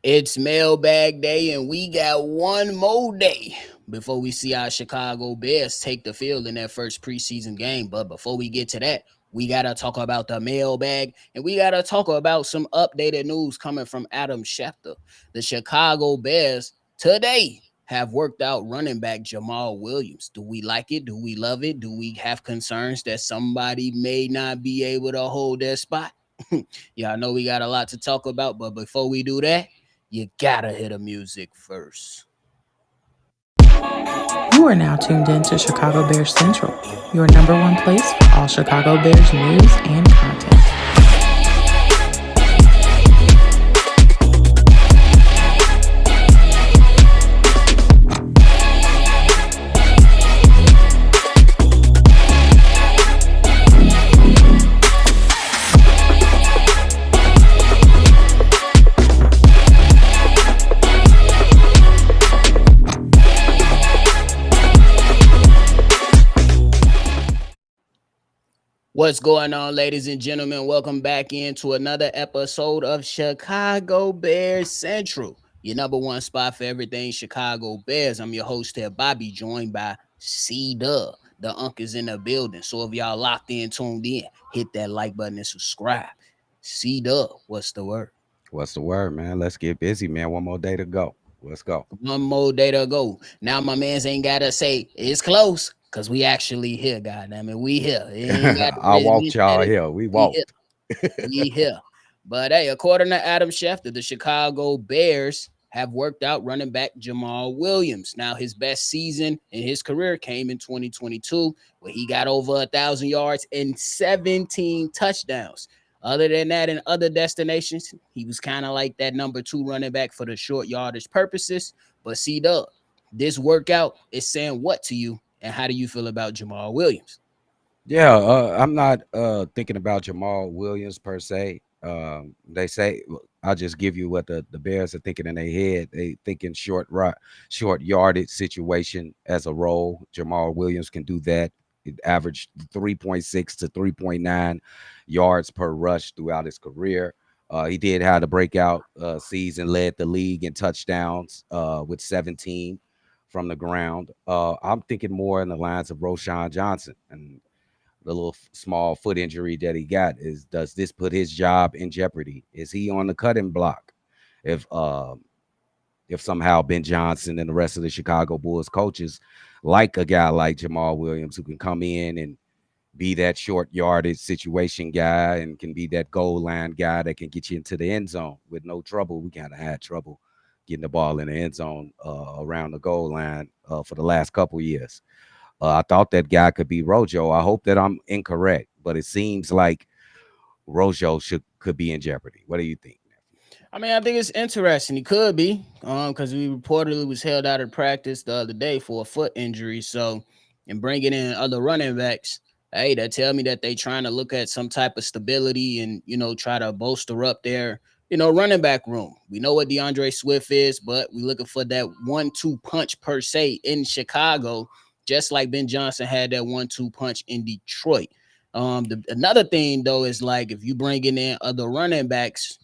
It's mailbag day, and we got one more day before we see our Chicago Bears take the field in their first preseason game. But before we get to that, we got to talk about the mailbag, and we got to talk about some updated news coming from Adam Schefter. The Chicago Bears today have worked out running back Jamal Williams. Do we like it? Do we love it? Do we have concerns that somebody may not be able to hold their spot? Yeah, I know we got a lot to talk about, but before we do that, you gotta hear the music first. You are now tuned in to Chicago Bears Central, your number one place for all Chicago Bears news and content. What's going on, ladies and gentlemen? Welcome back into another episode of Chicago Bears Central, your number one spot for everything Chicago Bears. I'm your host here, Bobby, joined by Cdub. The Unk is in the building. So if y'all locked in, tuned in, hit that like button and subscribe. Cdub, what's the word? What's the word, man? Let's get busy, man. One more day to go. Let's go. One more day to go. Now my mans ain't gotta say it's close, cause we actually here, goddamn it. We here. It ain't got I walked y'all it. here. We We here. walked. We here. But hey, according to Adam Schefter, the Chicago Bears have worked out running back Jamal Williams. Now, his best season in his career came in 2022, where he got over 1,000 yards and 17 touchdowns. Other than that, in other destinations, he was kind of like that number two running back for the short yardage purposes. But Cdub, this workout is saying what to you, and how do you feel about Jamal Williams? Yeah, I'm not thinking about Jamal Williams per se. They say I'll just give you what the Bears are thinking in their head. They thinking short yardage situation as a role. Jamal Williams can do that. It averaged 3.6 to 3.9 yards per rush throughout his career. He did have the breakout season, led the league in touchdowns with 17 from the ground. I'm thinking more in the lines of Roshon Johnson and the little small foot injury that he got. Does this put his job in jeopardy? Is he on the cutting block if somehow Ben Johnson and the rest of the Chicago Bulls coaches like a guy like Jamal Williams, who can come in and be that short yardage situation guy and can be that goal line guy that can get you into the end zone with no trouble? We kind of had trouble getting the ball in the end zone around the goal line for the last couple years. I thought that guy could be Rojo. I hope that I'm incorrect, but it seems like Rojo could be in jeopardy. What do you think? I mean, I think it's interesting. He could be, because we reportedly was held out of practice the other day for a foot injury. So, and bringing in other running backs, hey, that tell me that they trying to look at some type of stability and try to bolster up their running back room. We know what DeAndre Swift is, but we looking for that 1-2 punch per se in Chicago, just like Ben Johnson had that 1-2 punch in Detroit. Another thing though is like if you bringing in other running backs,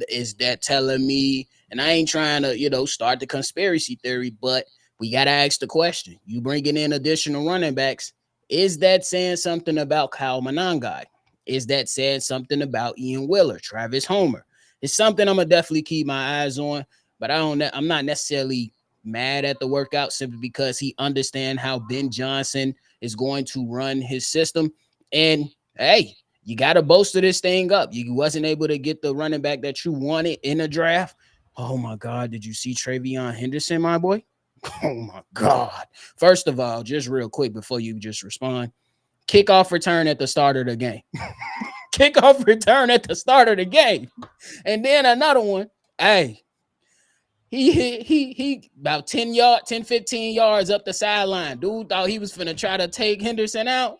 is that telling me, and I ain't trying to start the conspiracy theory, but we got to ask the question: you bringing in additional running backs, is that saying something about Kyle Monangai? Is that saying something about Ian Wheeler, Travis Homer? It's something I'm gonna definitely keep my eyes on, but I'm not necessarily mad at the workout simply because he understand how Ben Johnson is going to run his system. And hey, you got to bolster this thing up. You wasn't able to get the running back that you wanted in a draft. Oh my God, did you see Travion Henderson, my boy? Oh my God. First of all, just real quick before you just respond, kickoff return at the start of the game. Kickoff return at the start of the game. And then another one. Hey, he about 15 yards up the sideline. Dude thought he was finna try to take Henderson out.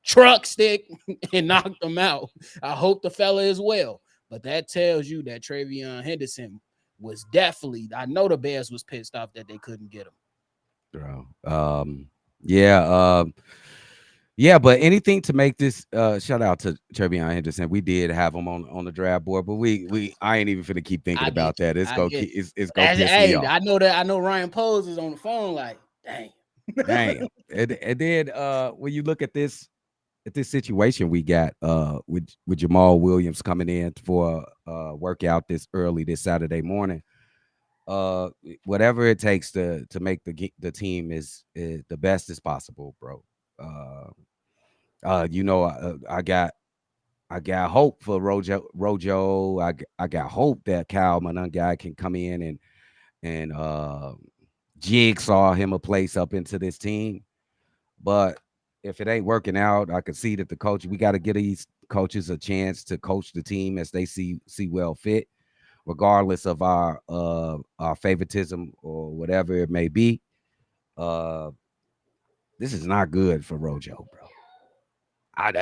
Truck stick and knocked him out. I hope the fella is well. But that tells you that Travion Henderson was definitely, I know the Bears was pissed off that they couldn't get him. Yeah. Yeah, but anything to make this shout out to Trevion Henderson. We did have him on the draft board, but we I ain't even finna keep thinking I about get you. that. I get you. It's gonna piss me Hey, off. I know that. I know Ryan Pose is on the phone. Like, dang. Damn. And then when you look at this situation we got with Jamal Williams coming in for workout this Saturday morning. Uh Whatever it takes to make the team is the best as possible, bro. Uh you know, I got hope for Rojo. I got hope that Kyle Monangai can come in and jigsaw him a place up into this team. But if it ain't working out, I can see that we got to get these coaches a chance to coach the team as they see well fit, regardless of our favoritism or whatever it may be. Uh, this is not good for Rojo, bro.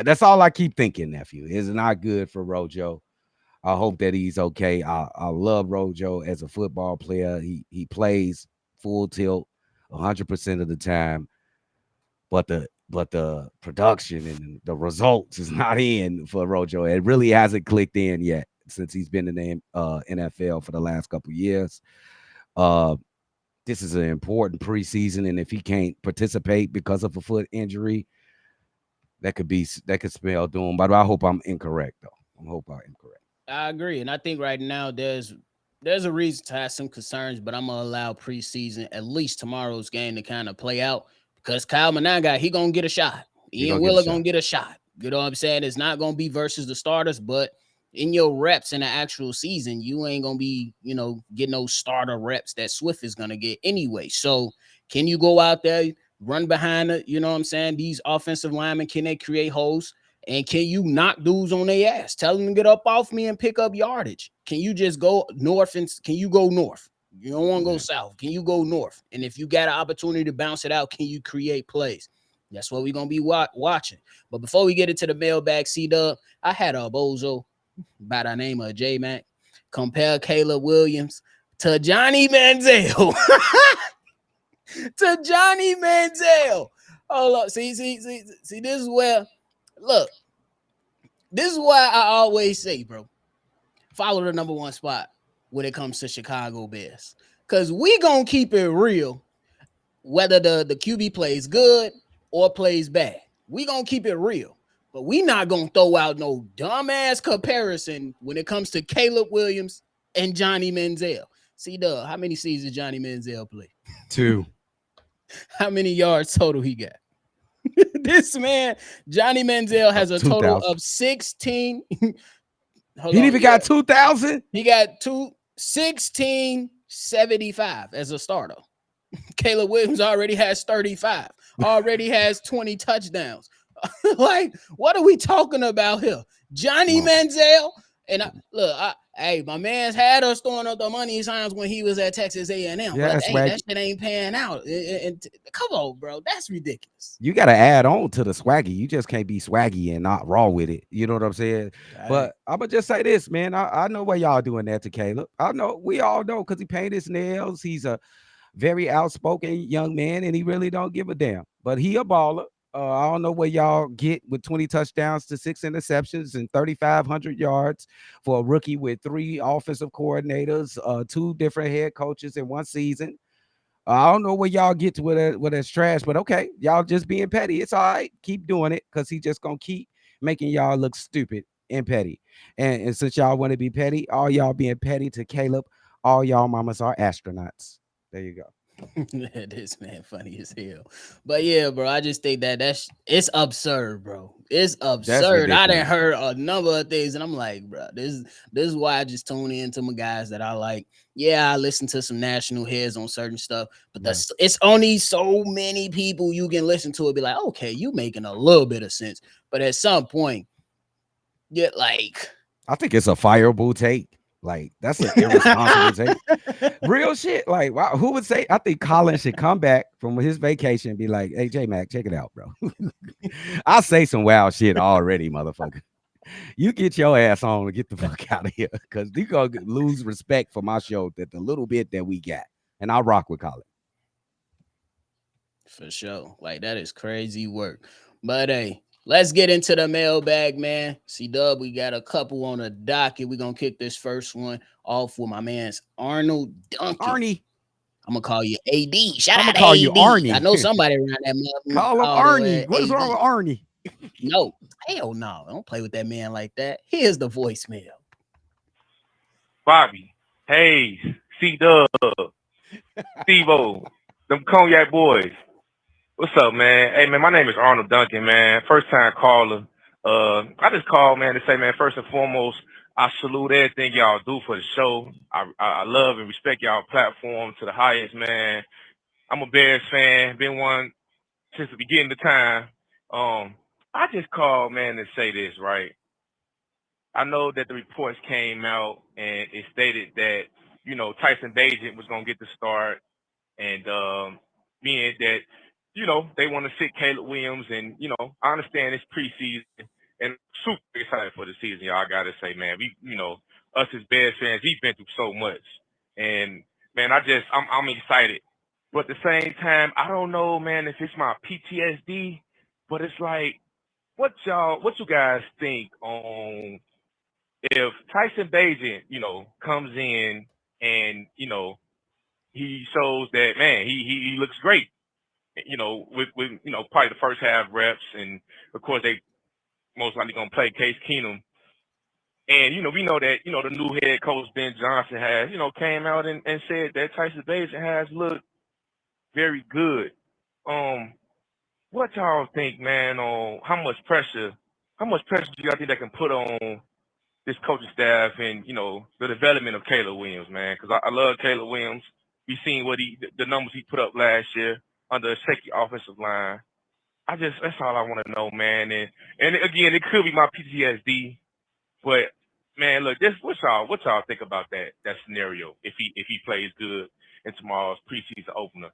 That's all I keep thinking, nephew. It's not good for Rojo. I hope that he's okay. I love Rojo as a football player. He plays full tilt 100% of the time, but the production and the results is not in for Rojo. It really hasn't clicked in yet since he's been in the NFL for the last couple of years. Uh, this is an important preseason, and if he can't participate because of a foot injury, that could spell doom. But I hope I'm incorrect, though. I hope I'm incorrect. I agree, and I think right now there's a reason to have some concerns, but I'm gonna allow preseason, at least tomorrow's game, to kind of play out because Kyle Monangai, he gonna get a shot. You're Ian gonna get a Wheeler gonna shot. get a shot. You know what I'm saying? It's not gonna be versus the starters, but in your reps in the actual season, you ain't gonna be, getting those starter reps that Swift is gonna get anyway. So can you go out there, run behind it? You know what I'm saying? These offensive linemen, can they create holes? And can you knock dudes on their ass? Tell them to get up off me and pick up yardage. Can you just go north and can you go north? You don't want to go Yeah. south. Can you go north? And if you got an opportunity to bounce it out, can you create plays? That's what we're gonna be watching. But before we get into the mailbag, Cdub, I had a bozo by the name of J Mac compare Caleb Williams to Johnny Manziel. To Johnny Manziel. Hold up. See, this is where look. This is why I always say, bro, follow the number one spot when it comes to Chicago Bears. Because we going to keep it real, whether the QB plays good or plays bad. We going to keep it real. But we not going to throw out no dumbass comparison when it comes to Caleb Williams and Johnny Manziel. See, how many seasons Johnny Manziel play? 2. How many yards total he got? This man, Johnny Manziel, has a total 2,000. of 16. He even got 2,000. He got 1675 as a starter. Caleb Williams already has 35, already has 20 touchdowns. Like, what are we talking about here? Johnny Manziel. And hey, my man's had us throwing up the money signs when he was at Texas A&M. Yeah, but hey, swaggy. that shit ain't panning out. Come on, bro, that's ridiculous. You got to add on to the swaggy. You just can't be swaggy and not raw with it. You know what I'm saying? All right. But I'm gonna just say this, man. I know why y'all doing that to Caleb. I know, we all know, because he painted his nails. He's a very outspoken young man, and he really don't give a damn. But he a baller. I don't know where y'all get with 20 touchdowns to 6 interceptions and 3,500 yards for a rookie with 3 offensive coordinators, 2 different head coaches in one season. I don't know where y'all get to with that's trash, but okay, y'all just being petty. It's all right. Keep doing it, because he just gonna keep making y'all look stupid and petty. And since y'all want to be petty, all y'all being petty to Caleb, all y'all mamas are astronauts. There you go. This man funny as hell. But yeah, bro, I just think it's absurd, bro. It's That's absurd. I done ridiculous, bro. heard a number of things, and I'm like, bro, this is why I just tune in to my guys that I like. Yeah, I listen to some national heads on certain stuff, but Yeah. it's only so many people you can listen to it. Be like, okay, you making a little bit of sense, but at some point, yeah, like. I think it's a fireable take. Like, that's an irresponsible take. Real shit. Like, wow, who would say? I think Colin should come back from his vacation and be like, "Hey, J Mac, check it out, bro." I say some wild shit already, motherfucker. You get your ass on and get the fuck out of here, because you gonna lose respect for my show that the little bit that we got. And I rock with Colin. For sure. Like, that is crazy work. But hey, let's get into the mailbag, man. Cdub, we got a couple on the docket. We're gonna kick this first one off with my man's Arnold Duncan. Arnie. I'm gonna call you AD. Shout I'm gonna out to call you AD. I Arnie. know somebody around that motherfucker Call him called Arnie. it What is wrong with AD. Arnie? No, hell no. Don't play with that man like that. Here's the voicemail. Bobby, Hayes, C-Dub, Steve-O, them Cognac boys. What's up, man? Hey, man, my name is Arnold Duncan, man. First time caller. I just called, man, to say, man, first and foremost, I salute everything y'all do for the show. I love and respect y'all platform to the highest, man. I'm a Bears fan, been one since the beginning of time. Um, I just called, man, to say this, right? I know that the reports came out and it stated that, Tyson Bagent was going to get the start and being that, they want to sit Caleb Williams and, I understand it's preseason and super excited for the season, y'all. I got to say, man, us as Bears fans, we've been through so much. And, man, I'm excited. But at the same time, I don't know, man, if it's my PTSD, but it's like, what you guys think on if Tyson Bagent, comes in and, he shows that, man, he looks great, with probably the first half reps, and of course they most likely gonna play Case Keenum. And we know that the new head coach Ben Johnson has came out and said that Tyson Bagent has looked very good. Um, what y'all think, man, on how much pressure do y'all think they can put on this coaching staff and the development of Caleb Williams, man? Because I love Caleb Williams. We seen the numbers he put up last year under a shaky offensive line. That's all I want to know, man. And again, it could be my PTSD, but man, look, what y'all think about that scenario if he plays good in tomorrow's preseason opener,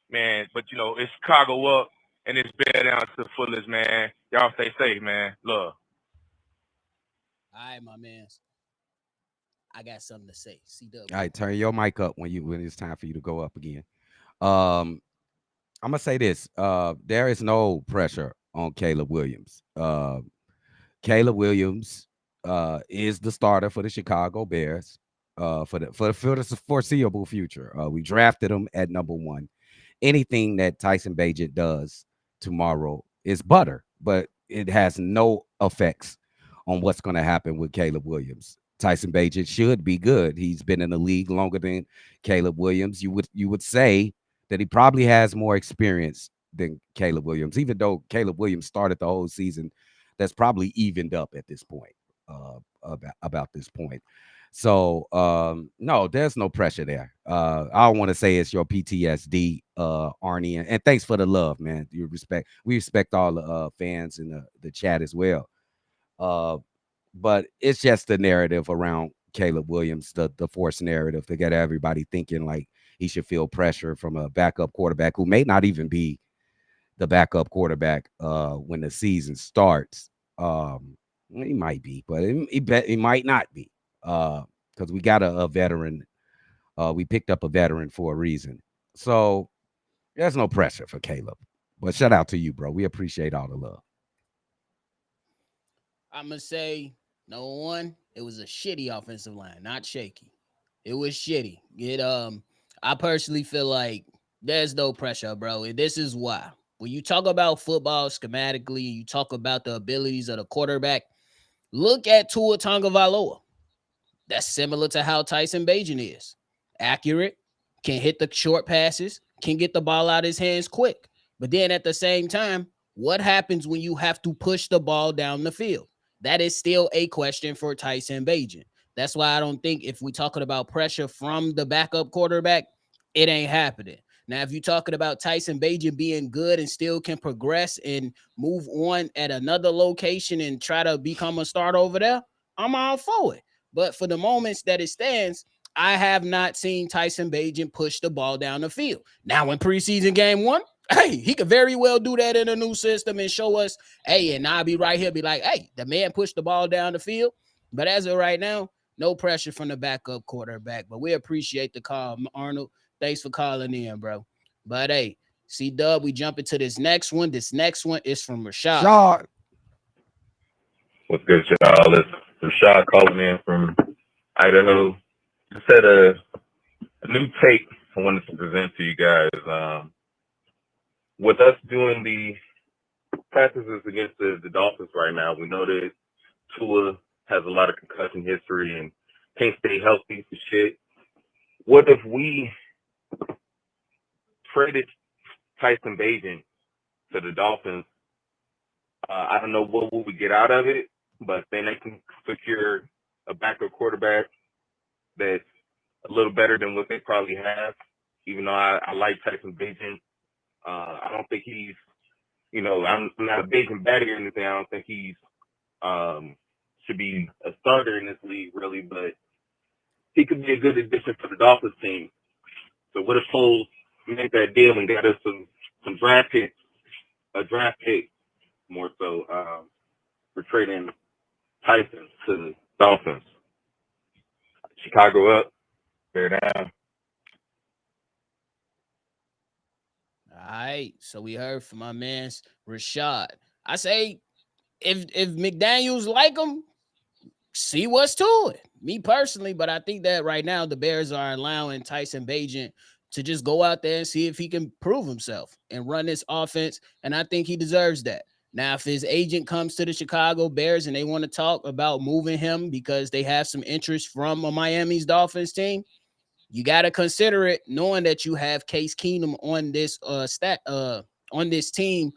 man? But it's Chicago up and it's bear down to the fullest, man. Y'all stay safe, man. Love. All right, my man. I got something to say. CW. All right, turn your mic up when it's time for you to go up again. Um, I'm gonna say this. There is no pressure on Caleb Williams. Caleb Williams is the starter for the Chicago Bears for the foreseeable future. We drafted him at number one. Anything that Tyson Bagent does tomorrow is butter, but it has no effects on what's going to happen with Caleb Williams. Tyson Bagent should be good. He's been in the league longer than Caleb Williams. You would say that he probably has more experience than Caleb Williams, even though Caleb Williams started the whole season. That's probably evened up at this point. About this point. So no, there's no pressure there. I want to say it's your PTSD, Arnie, and thanks for the love, man. We respect all the fans in the chat as well. Uh, but it's just the narrative around Caleb Williams, the forced narrative to get everybody thinking like he should feel pressure from a backup quarterback who may not even be the backup quarterback when the season starts. He might be, but he might not be because we got a veteran. We picked up a veteran for a reason. So there's no pressure for Caleb. But shout out to you, bro. We appreciate all the love. I'm gonna say no one. It was a shitty offensive line, not shaky. It was shitty. I personally feel like there's no pressure, bro. And this is why. When you talk about football schematically, you talk about the abilities of the quarterback. Look at Tua Tagovailoa. That's similar to how Tyson Bagent is. Accurate, can hit the short passes, can get the ball out of his hands quick. But then at the same time, what happens when you have to push the ball down the field? That is still a question for Tyson Bagent. That's why I don't think if we're talking about pressure from the backup quarterback, it ain't happening. Now, if you're talking about Tyson Bagent being good and still can progress and move on at another location and try to become a starter over there, I'm all for it. But for the moments that it stands, I have not seen Tyson Bagent push the ball down the field. Now, in preseason game one, hey, he could very well do that in a new system and show us, hey, and I'll be right here, be like, hey, the man pushed the ball down the field. But as of right now, no pressure from the backup quarterback. But we appreciate the call, Arnold. Thanks for calling in, bro. But hey, Cdub, we jump into this next one. This next one is from Rashad. Shot. What's good, y'all? It's Rashad calling in from Idaho. Just had a new take I wanted to present to you guys. With us doing the practices against the Dolphins right now, we know that Tua has a lot of concussion history and can't stay healthy for shit. What if we traded Tyson Bagent to the Dolphins? I don't know what will we get out of it, but then they can secure a backup quarterback that's a little better than what they probably have. Even though I like Tyson Bagent, I don't think he's, I'm not a Bagent batter or anything. I don't think he's should be a starter in this league really, but he could be a good addition for the Dolphins team. So what if Foles made that deal and got us some draft picks, a draft pick more so for trading Tyson to the Dolphins? Chicago up, bear down. All right. So we heard from my man's Rashad. I say if McDaniels like him, see what's to it. Me personally, but I think that right now the Bears are allowing Tyson Bagent to just go out there and see if he can prove himself and run this offense. And I think he deserves that. Now, if his agent comes to the Chicago Bears and they want to talk about moving him because they have some interest from a Miami's Dolphins team, you got to consider it, knowing that you have Case Keenum on this on this team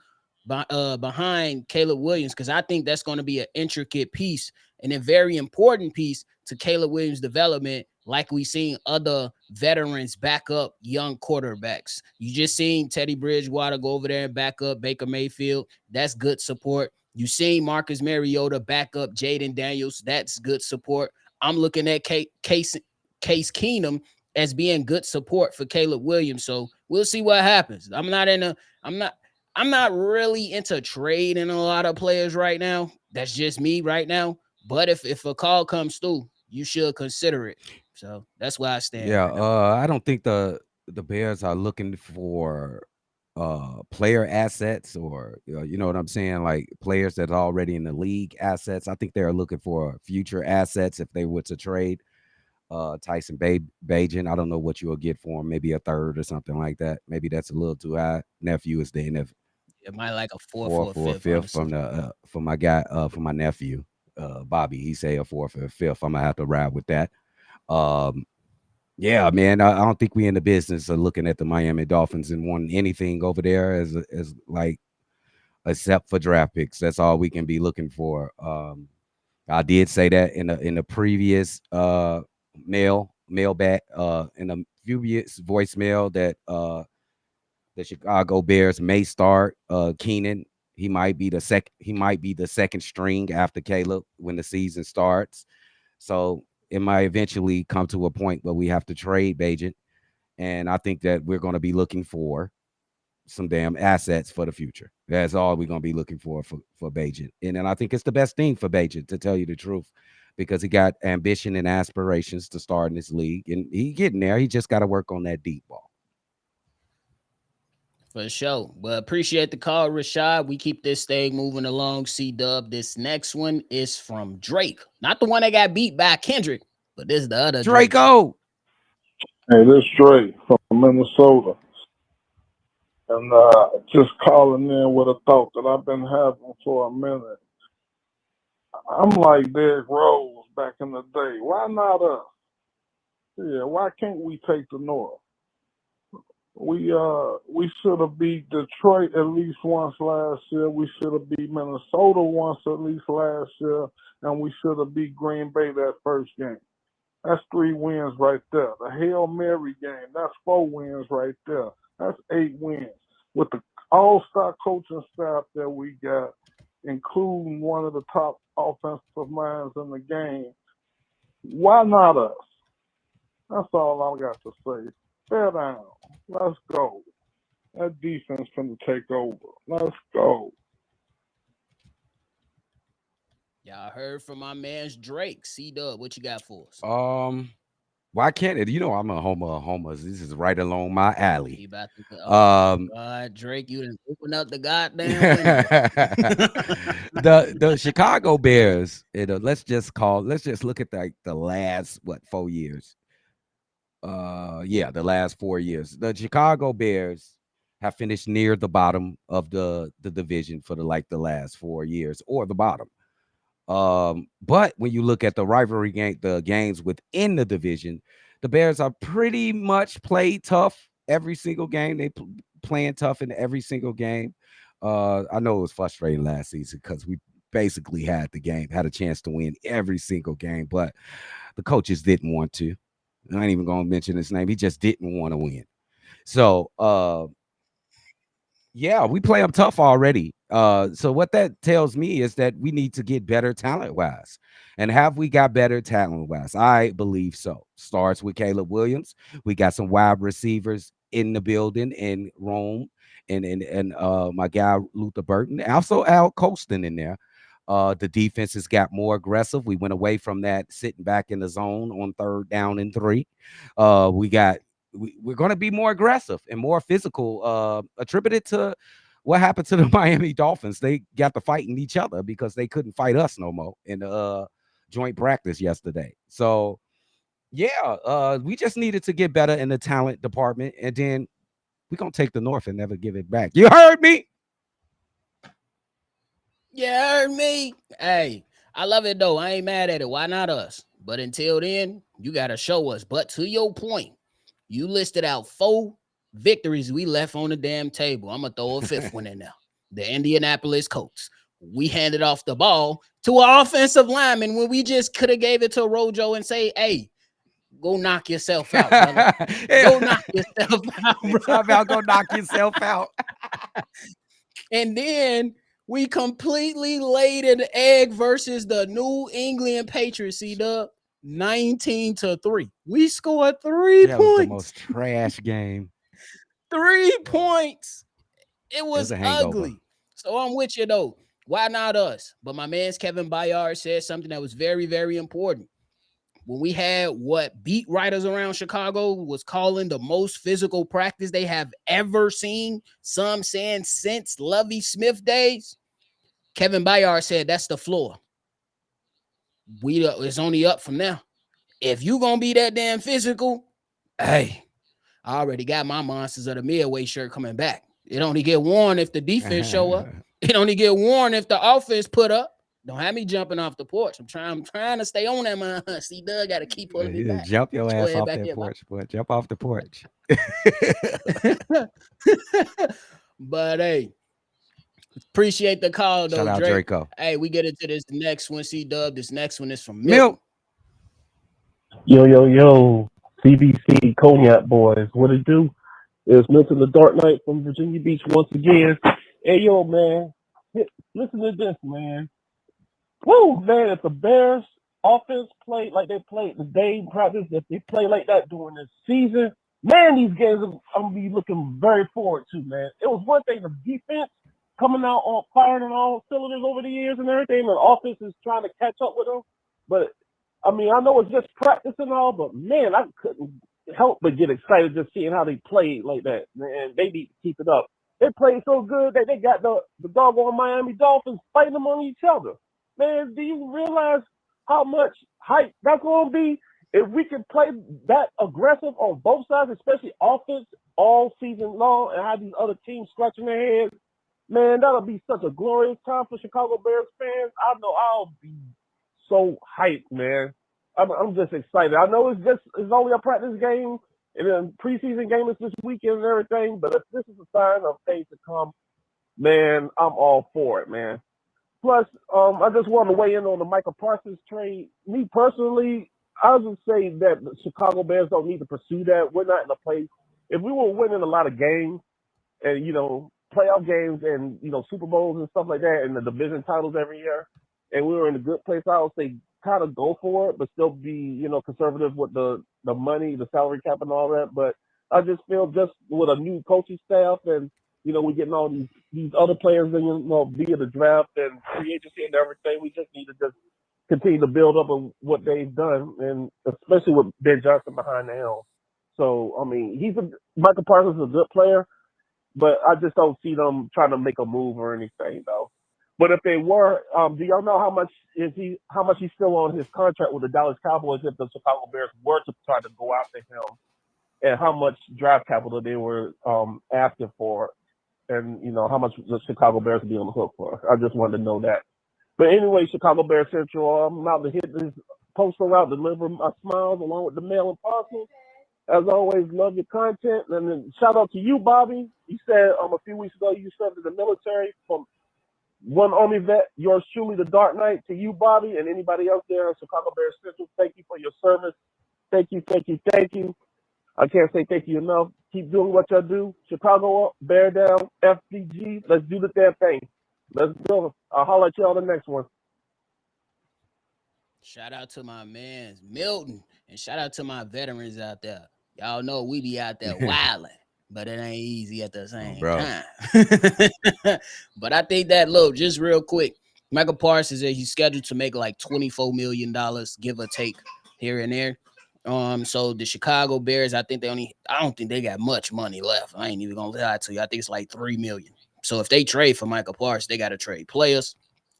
behind Caleb Williams, because I think that's going to be an intricate piece and a very important piece to Caleb Williams' development, like we seen other veterans back up young quarterbacks. You just seen Teddy Bridgewater go over there and back up Baker Mayfield. That's good support. You seen Marcus Mariota back up Jaden Daniels. That's good support. I'm looking at Case Keenum as being good support for Caleb Williams. So we'll see what happens. I'm not really into trading a lot of players right now. That's just me right now. But if a call comes through, you should consider it. So that's why I stand. Yeah, Right now. I don't think the Bears are looking for player assets, or you know what I'm saying, like players that are already in the league assets. I think they're looking for future assets if they were to trade Tyson Bagent. I don't know what you'll get for him, maybe a third or something like that. Maybe that's a little too high. Nephew is the It might like a fourth fourth or a or a fifth, fifth honestly. from the for my guy for my nephew Bobby. He say a fourth or a fifth. I'm gonna have to ride with that. Um, yeah, man. I don't think we in the business of looking at the Miami Dolphins and wanting anything over there as like except for draft picks. That's all we can be looking for. I did say that in the previous mailbag in the previous voicemail that the Chicago Bears may start Keenan. He might be the second string after Caleb when the season starts. So it might eventually come to a point where we have to trade Bagent. And I think that we're going to be looking for some damn assets for the future. That's all we're going to be looking for Bagent. And then I think it's the best thing for Bagent, to tell you the truth, because he got ambition and aspirations to start in this league. And he getting there. He just got to work on that deep ball. For sure. But appreciate the call, Rashad. We keep this thing moving along. Cdub. This next one is from Drake. Not the one that got beat by Kendrick, but this is the other Drake. Draco. Hey, this Drake from Minnesota. And just calling in with a thought that I've been having for a minute. I'm like Derrick Rose back in the day. Why not us? Yeah, why can't we take the North? We should have beat Detroit at least once last year. We should have beat Minnesota once at least last year, and we should have beat Green Bay that first game. That's 3 wins right there. The Hail Mary game, that's 4 wins right there. That's 8 wins. With the all-star coaching staff that we got, including one of the top offensive minds in the game, why not us? That's all I got to say. Bear down. Let's go. That defense finna take over. Let's go. Y'all heard from my man's Drake. Cdub, what you got for us? Why can't it? You know, I'm a homer of homers. This is right along my He alley. about to go. Oh Um, God, Drake, you didn't open up the goddamn window. the Chicago Bears. Let's just look at the last 4 years. Yeah, the last 4 years. The Chicago Bears have finished near the bottom of the division for the last 4 years, or the bottom. But when you look at the rivalry game, the games within the division, the Bears are pretty much played tough every single game. They playing tough in every single game. I know it was frustrating last season because we basically had a chance to win every single game, but the coaches didn't want to. I ain't even gonna mention his name. He just didn't want to win. So yeah, we play them tough already. So what that tells me is that we need to get better talent wise. And have we got better talent wise? I believe so. Starts with Caleb Williams. We got some wide receivers in the building in Rome and my guy Luther Burton. Also Al Colston in there. The defense has got more aggressive. We went away from that sitting back in the zone on 3rd down and 3. We're going to be more aggressive and more physical, attributed to what happened to the Miami Dolphins. They got to fighting each other because they couldn't fight us no more in the joint practice yesterday. So yeah, we just needed to get better in the talent department, and then we're going to take the North and never give it back. You heard me? You heard me. Hey, I love it though. I ain't mad at it. Why not us? But until then, you gotta show us. But to your point, you listed out 4 victories we left on the damn table. I'm gonna throw a 5th one in there. The Indianapolis Colts. We handed off the ball to an offensive lineman when we just could have gave it to Rojo and say, "Hey, go knock yourself out, brother. Go knock yourself out, bro." How about go knock yourself out? And then we completely laid an egg versus the New England Patriots, Cdub, 19-3. We scored 3 That was the points. most trash game. 3 points. It It was was a hangover. ugly. So I'm with you though. Why not us? But my man's Kevin Byard said something that was very, very important. When we had what beat writers around Chicago was calling the most physical practice they have ever seen, some saying since Lovie Smith days, Kevin Byard said that's the floor. It's only up from there. If you gonna be that damn physical, hey, I already got my Monsters of the Midway shirt coming back. It only get worn if the defense show up. It only get worn if the offense put up. Don't have me jumping off the porch. I'm trying to stay on that, man. See, Doug got to keep pulling me back. Jump your ass off that here, porch, boy. Jump off the porch. But hey, appreciate the call though, Shout out Drake. Draco. Hey, we get into this next one, Cdub. This next one is from Milton. Milton. Yo, CBC Cognac Boys. What it do? It's Milton the Dark Knight from Virginia Beach once again. Hey, yo, man. Listen to this, man. Woo, man, if the Bears offense played like they played the day in practice, if they play like that during this season, man, these games I'm going to be looking very forward to, man. It was one thing, the defense coming out on firing on all cylinders over the years and everything, and the offense is trying to catch up with them. But I mean, I know it's just practice and all, but man, I couldn't help but get excited just seeing how they played like that. Man, they need to keep it up. They played so good that they got the doggone Miami Dolphins fighting among each other. Man, do you realize how much hype that's going to be if we can play that aggressive on both sides, especially offense all season long, and have these other teams scratching their heads? Man, that'll be such a glorious time for Chicago Bears fans. I know I'll be so hyped, man. I'm just excited. I know it's only a practice game, and then preseason game is this weekend and everything, but if this is a sign of things to come, man, I'm all for it, man. Plus, I just want to weigh in on the Michael Parsons trade. Me personally, I'll just say that the Chicago Bears don't need to pursue that. We're not in a place. If we were winning a lot of games and, playoff games and, Super Bowls and stuff like that and the division titles every year, and we were in a good place, I would say kind of go for it, but still be, conservative with the money, the salary cap and all that. But I just feel just with a new coaching staff and, we're getting all these other players and, via the draft and free agency and everything, we just need to just continue to build up on what they've done, and especially with Ben Johnson behind the helm. So I mean, Michael Parsons is a good player, but I just don't see them trying to make a move or anything though. But if they were, do y'all know how much he's still on his contract with the Dallas Cowboys if the Chicago Bears were to try to go after him, and how much draft capital they were asking for, and how much the Chicago Bears would be on the hook for? I just wanted to know that. But anyway, Chicago Bears Central, I'm out to hit this poster out, deliver my smiles along with the mail and parcel. As always, love your content. And then shout out to you, Bobby. You said a few weeks ago you served in the military. From one Army vet, yours truly, the Dark Knight, to you, Bobby, and anybody else there at Chicago Bears Central. Thank you for your service. Thank you, thank you, thank you. I can't say thank you enough. Keep doing what y'all do. Chicago up, Bear down, FDG. Let's do the damn thing. Let's go. I'll holler at you on the next one. Shout out to my man Milton, and shout out to my veterans out there. Y'all know we be out there wilding, but it ain't easy at the same time. But I think that, look, just real quick, Michael Parsons said he's scheduled to make like $24 million, give or take here and there. So the Chicago Bears, I don't think they got much money left. I ain't even gonna lie to you. I think it's like $3 million. So if they trade for Michael Parsons, they got to trade players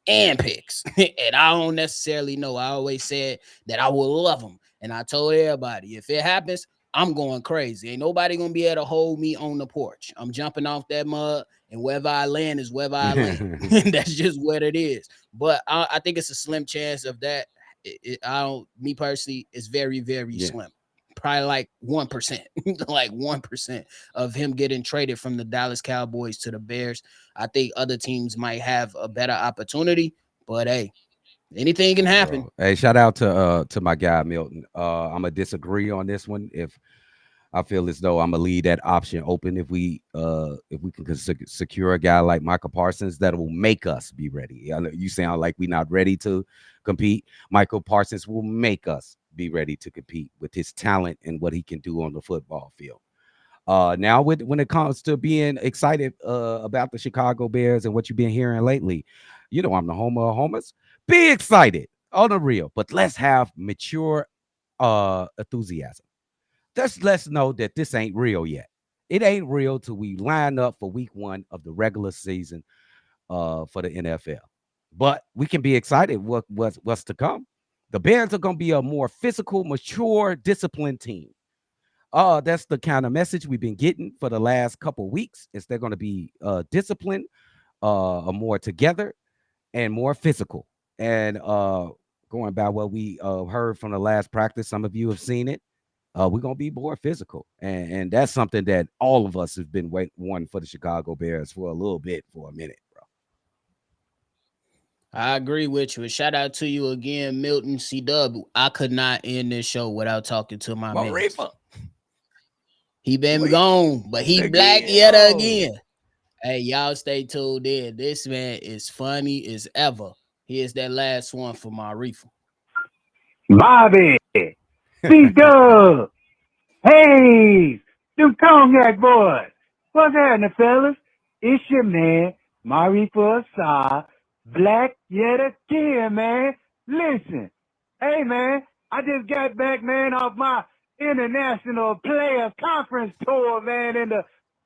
and picks. And I don't necessarily know. I always said that I will love them. And I told everybody, if it happens, I'm going crazy. Ain't nobody going to be able to hold me on the porch. I'm jumping off that mud, and wherever I land is wherever I land. That's just what it is. But I think it's a slim chance of that. Me personally, it's very, very slim. Probably like 1%, like 1% of him getting traded from the Dallas Cowboys to the Bears. I think other teams might have a better opportunity, but hey, anything can happen. Bro. Hey, shout out to my guy Milton. I'm gonna disagree on this one. If I feel as though I'm gonna leave that option open, if we can secure a guy like Michael Parsons that will make us be ready. I know you sound like we're not ready to compete. Michael Parsons will make us be ready to compete with his talent and what he can do on the football field. Now, when it comes to being excited about the Chicago Bears and what you've been hearing lately, I'm the homer of homers. Be excited on the real, but let's have mature enthusiasm. Let's know that this ain't real yet. It ain't real till we line up for week 1 of the regular season for the NFL. But we can be excited what's to come. The Bears are going to be a more physical, mature, disciplined team. That's the kind of message we've been getting for the last couple weeks. Is they're going to be disciplined, more together, and more physical. And going by what we heard from the last practice, some of you have seen it. We're going to be more physical. And that's something that all of us have been wanting for the Chicago Bears for a minute, bro. I agree with you. And shout out to you again, Milton Cdub. I could not end this show without talking to my man. He been gone, but he black yet again. Hey, y'all stay tuned in. This man is funny as ever. Here's that last one for my reefer. Bobby, Cdub, hey, them cognac boys. What's happening, fellas? It's your man, Marifa Assad, black yet again, man. Listen, hey, man, I just got back, man, off my international players conference tour, man, in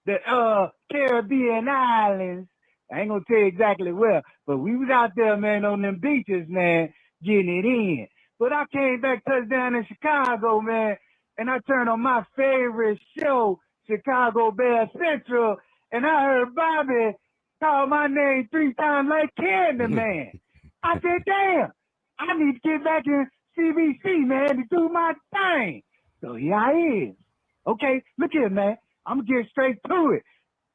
the Caribbean islands. I ain't gonna tell you exactly where, but we was out there, man, on them beaches, man, getting it in. But I came back touchdown in Chicago, man, and I turned on my favorite show, Chicago Bears Central, and I heard Bobby call my name 3 times like Candyman. I said, damn, I need to get back in CBC, man, to do my thing. So here I is. Okay, look here, man. I'm going to get straight to it.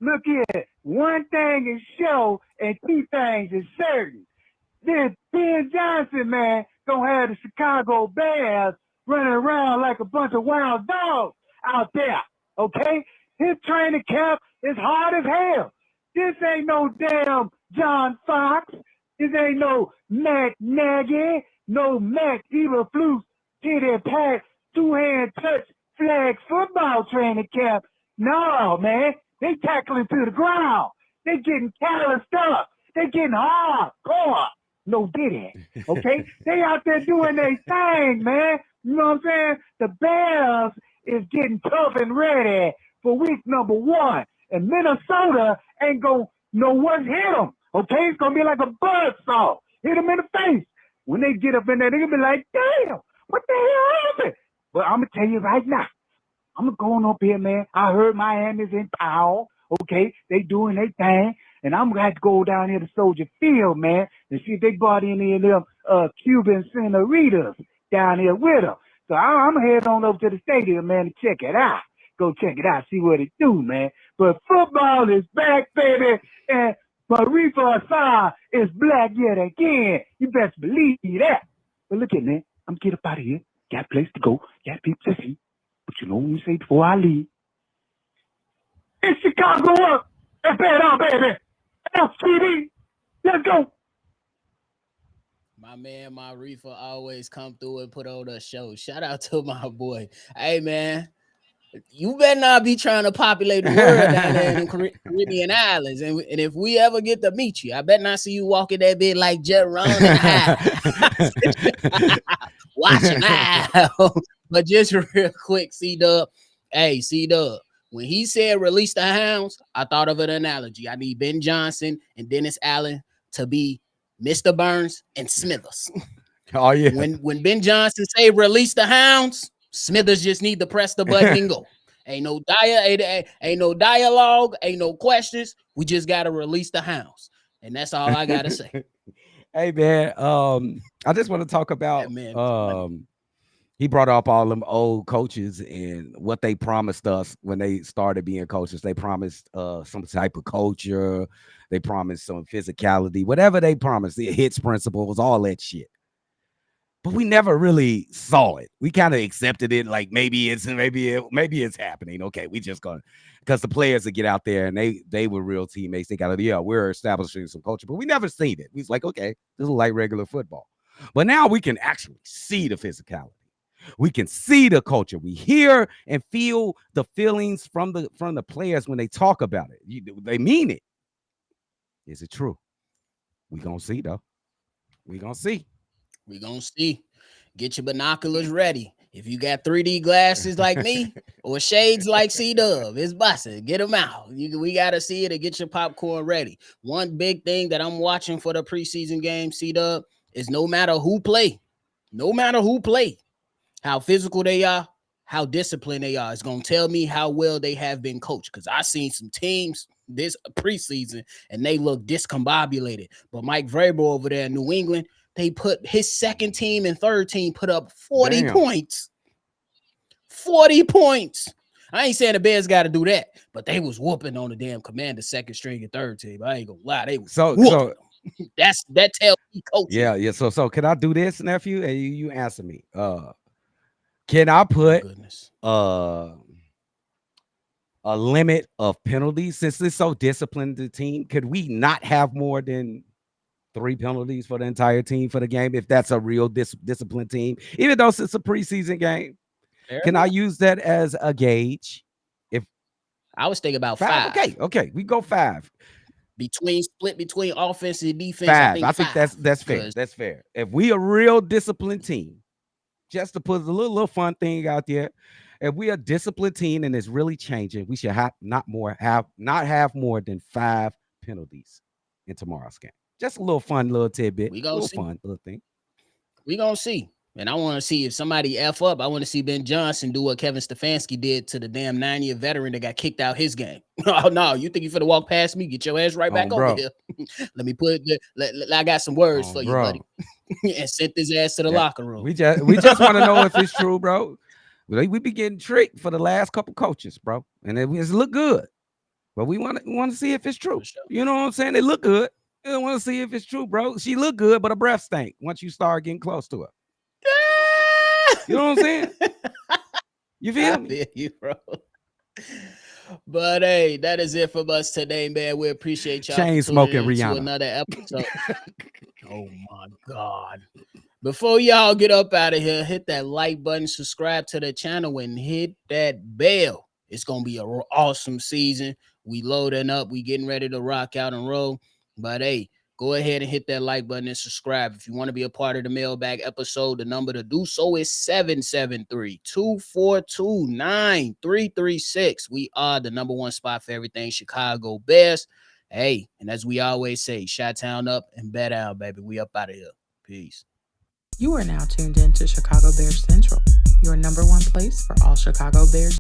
Look here, one thing is sure and 2 things is certain. This Ben Johnson, man, gonna have the Chicago Bears running around like a bunch of wild dogs out there, okay? His training camp is hard as hell. This ain't no damn John Fox. This ain't no Matt Nagy, no Matt Eberflus, Titty Pat, 2-hand touch flag football training camp. No, man, they tackling to the ground. They getting calloused up. They getting hardcore. no Diddy. Okay? They out there doing their thing, man. You know what I'm saying? The Bears is getting tough and ready for week number 1. And Minnesota ain't going to know what hit them. Okay? It's going to be like a buzzsaw. Hit them in the face. When they get up in there, they're going to be like, damn, what the hell happened? But I'm going to tell you right now, I'm going up here, man. I heard Miami's in power. Okay? They doing their thing. And I'm going to have to go down here to Soldier Field, man, and see if they brought in any of them Cuban senoritas down here with them. So I'm heading on over to the stadium, man, to check it out. Go check it out, see what it do, man. But football is back, baby, and Marifa Assad is black yet again. You best believe that. But look at me, I'm get up out of here. Got a place to go, got people to see. But you know what we say before I leave? It's Chicago up. Let's bet on, baby. FTD. Let's go. My man, my reefer always come through and put on a show. Shout out to my boy. Hey, man, you better not be trying to populate the world down there in the Caribbean islands. And if we ever get to meet you, I better not see you walking that bit like Jerome and I. Watching out. But just real quick, Cdub. Hey, Cdub. When he said release the hounds, I thought of an analogy. I need Ben Johnson and Dennis Allen to be Mr. Burns and Smithers. Oh yeah. When Ben Johnson say release the hounds, Smithers just need to press the button and go. Ain't no dialogue, ain't no questions. We just gotta release the hounds, and that's all I gotta say. Hey man, I just want to talk about he brought up all them old coaches and what they promised us when they started being coaches. They promised some type of culture. They promised some physicality, whatever they promised, the hits principles, all that shit. But we never really saw it. We kind of accepted it, like maybe it's happening. Okay, we just gonna, because the players that get out there and they were real teammates. They got we're establishing some culture, but we never seen it. We was like, okay, this is like regular football. But now we can actually see the physicality. We can see the culture. We hear and feel the feelings from the players when they talk about it. They mean it. Is it true? We gonna see though. We gonna see. We gonna see. Get your binoculars ready. If you got 3D glasses like me or shades like Cdub, it's busting. Get them out. We gotta see it and get your popcorn ready. One big thing that I'm watching for the preseason game, Cdub, is no matter who play, how physical they are, how disciplined they are, it's gonna tell me how well they have been coached. Because I seen some teams this preseason and they look discombobulated. But Mike Vrabel over there in New England, they put his second team and third team put up 40 points. 40 points. I ain't saying the Bears got to do that, but they was whooping on the damn Commander second string and third team. I ain't gonna lie, they was so that tells me coaching. Yeah. So can I do this, nephew? And you answer me. Can I put a limit of penalties since it's so disciplined the team? Could we not have more than 3 penalties for the entire team for the game if that's a real disciplined team, even though it's a preseason game? Can I use that as a gauge? If I was thinking about 5. Okay, we go 5. Split between offense and defense. 5. I think that's fair. That's fair. If we a real disciplined team, just to put a little fun thing out there, if we a disciplined team and it's really changing, we should not have more than 5 penalties in tomorrow's game. Just a little fun little tidbit. We gonna see. Fun little thing. We gonna see. And I want to see if somebody F up. I want to see Ben Johnson do what Kevin Stefanski did to the damn 9-year veteran that got kicked out his game. Oh, no, you think you finna walk past me? Get your ass right back over here. Let me put I got some words for you, buddy. And sent his ass to the locker room. We just want to know if it's true, bro. We be getting tricked for the last couple coaches, bro. And it look good. But we want to see if it's true. Sure. You know what I'm saying? They look good. You don't want to see if it's true, bro. She look good, but her breath stank once you start getting close to her. You know what I'm saying? You feel me? I feel you, bro. But hey, that is it from us today, man. We appreciate y'all. Chain smoking Rihanna. To another episode. Oh my God. Before y'all get up out of here, hit that like button, subscribe to the channel, and hit that bell. It's gonna be an awesome season. We loading up, we getting ready to rock out and roll. But hey, Go ahead and hit that like button and subscribe. If you want to be a part of the Mailbag episode, the number to do so is 773-242-9336. We are the number one spot for everything Chicago Bears. Hey, and as we always say, Chi-Town up and bet down, baby. We up out of here. Peace. You are now tuned in to Chicago Bears Central, your number one place for all Chicago Bears